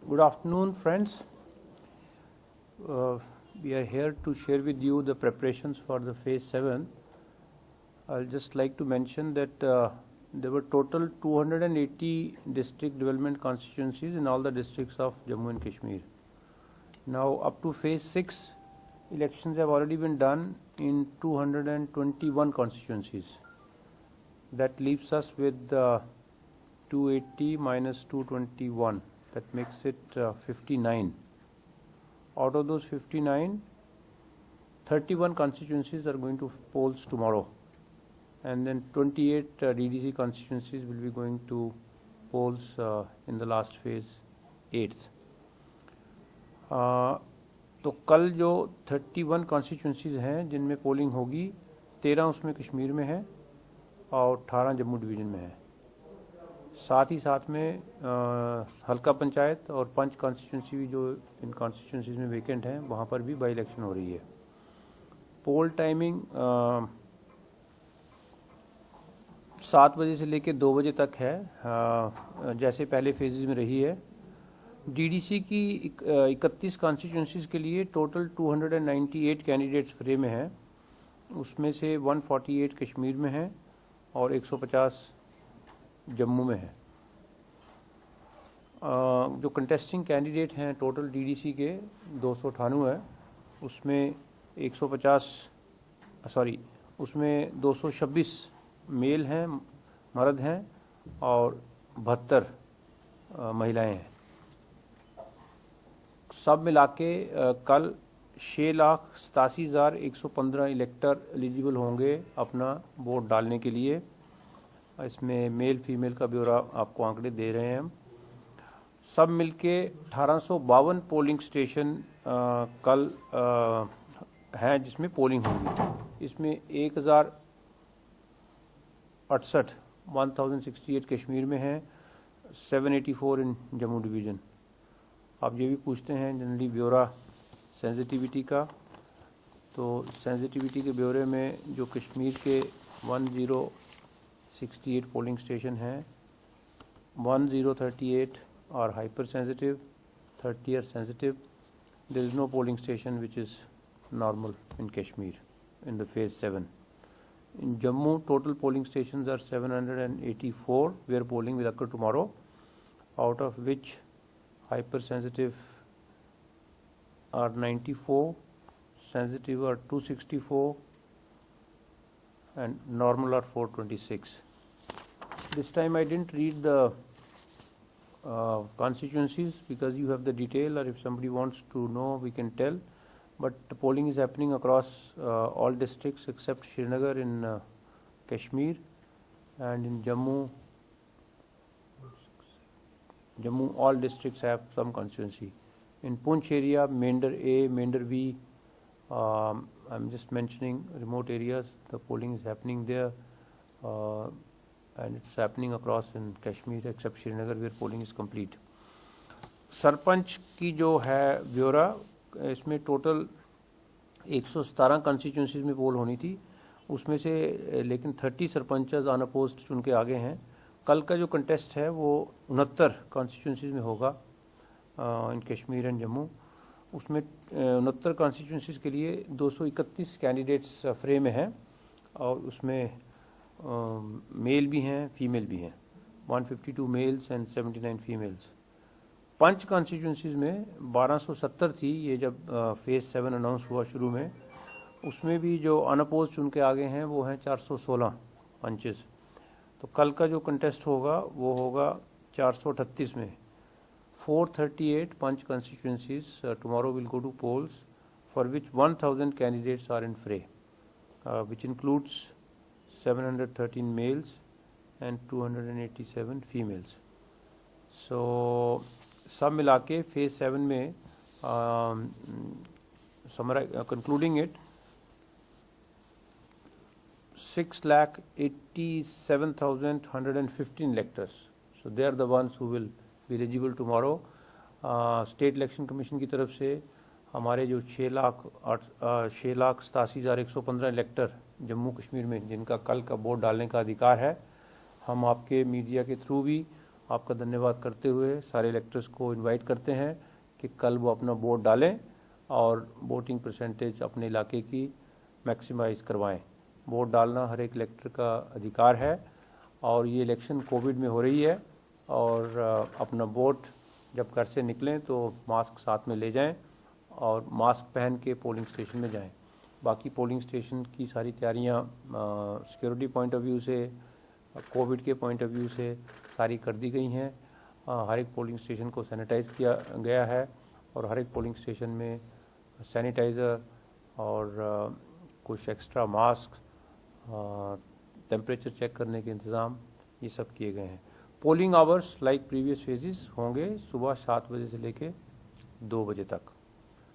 Good afternoon, friends. We are here to share with you the preparations for the phase 7. I'll just like to mention that there were total 280 district development constituencies in all the districts of Jammu and Kashmir. Now up to phase 6, elections have already been done in 221 constituencies. That leaves us with 280 minus 221. That makes it 59. Out of those 59, 31 constituencies are going to polls tomorrow, and then 28 DDC constituencies will be going to polls in the last phase 8th. तो कल जो 31 constituencies हैं जिनमें polling होगी, 13 उसमें कश्मीर में है और 18 जम्मू डिवीज़न में है। साथ ही साथ में हल्का पंचायत और पंच कॉन्स्टिट्यूंसी भी जो इन कॉन्स्टिट्यूंसीज में वेकेंट हैं वहाँ पर भी बाई इलेक्शन हो रही है। पोल टाइमिंग 7 बजे से लेकर 2 बजे तक है, जैसे पहले फेजेज में रही है। डीडीसी की 31 कॉन्स्टिट्यूंसीज के लिए टोटल 298 कैंडिडेट्स फ्रे में हैं, उसमें से 148 कश्मीर में हैं और 150 जम्मू में है। जो कंटेस्टिंग कैंडिडेट हैं टोटल डीडीसी के 298 है, उसमें 226 मेल हैं, मर्द हैं और 72 महिलाएं हैं। सब मिला के कल 6,87,115 इलेक्टर एलिजिबल होंगे अपना वोट डालने के लिए। इसमें मेल फीमेल का ब्यौरा आपको आंकड़े दे रहे हैं हम। सब मिलके 1852 पोलिंग स्टेशन कल हैं जिसमें पोलिंग होगी। इसमें 1068 कश्मीर में है, 784 इन जम्मू डिवीज़न। आप ये भी पूछते हैं जनरली ब्यौरा सेंसिटिविटी का, तो सेंसिटिविटी के ब्यौरे में जो कश्मीर के 1068 पोलिंग स्टेशन हैं, 1038 are hypersensitive, 30 are sensitive. There is no polling station which is normal in Kashmir in the phase 7. In Jammu, total polling stations are 784 where polling will occur tomorrow, out of which hypersensitive are 94, sensitive are 264 and normal are 426. This time I didn't read the constituencies because you have the detail, or if somebody wants to know we can tell, but the polling is happening across all districts except Srinagar in Kashmir, and in Jammu all districts have some constituency. In Poonch area, Mender A, Mender B, I'm just mentioning remote areas, the polling is happening there, and it's happening across in Kashmir except Srinagar where polling is complete. Sarpanch की जो है ब्यौरा, इसमें total 117 constituencies में पोल होनी थी, उसमें से लेकिन 30 सरपंचज अनअपोज्ड चुन के आगे हैं। कल का जो कंटेस्ट है वो 69 कॉन्स्टिट्यूंसीज में होगा इन कश्मीर एंड जम्मू। उसमें 69 कॉन्स्टिट्यूंसीज के लिए 231 कैंडिडेट्स फ्रे में हैं और उसमें मेल भी हैं, फीमेल भी हैं, 152 मेल्स एंड 79 फीमेल्स। पंच कॉन्स्टिट्यूंसीज में 1270 थी ये जब फेज 7 अनाउंस हुआ शुरू में, उसमें भी जो अनअपोज चुन के आगे हैं वो हैं 416 पंचेस। तो कल का जो कंटेस्ट होगा वो होगा 438 में। 438 पंच constituencies tomorrow will go to polls, for which 1,000 candidates are in fray, which includes 713 males and 287 females. So सब मिला के फेज 7 में concluding it, 6,87,115 electors. So they are the ones who will be eligible tomorrow. State election commission की तरफ से हमारे जो 6,87,115 इलेक्टर जम्मू कश्मीर में जिनका कल का वोट डालने का अधिकार है, हम आपके मीडिया के थ्रू भी आपका धन्यवाद करते हुए सारे इलेक्टर्स को इनवाइट करते हैं कि कल वो अपना वोट डालें और वोटिंग परसेंटेज अपने इलाके की मैक्सिमाइज करवाएं। वोट डालना हर एक इलेक्टर का अधिकार है और ये इलेक्शन कोविड में हो रही है और अपना वोट जब घर से निकलें तो मास्क साथ में ले जाएं और मास्क पहन के पोलिंग स्टेशन में जाएं। बाकी पोलिंग स्टेशन की सारी तैयारियां सिक्योरिटी पॉइंट ऑफ व्यू से, कोविड के पॉइंट ऑफ व्यू से सारी कर दी गई हैं। हर एक पोलिंग स्टेशन को सैनिटाइज किया गया है और हर एक पोलिंग स्टेशन में सैनिटाइज़र और कुछ एक्स्ट्रा मास्क, टेम्परेचर चेक करने के इंतज़ाम ये सब किए गए हैं। Polling hours like previous phases होंगे सुबह 7 बजे से लेके 2 बजे तक।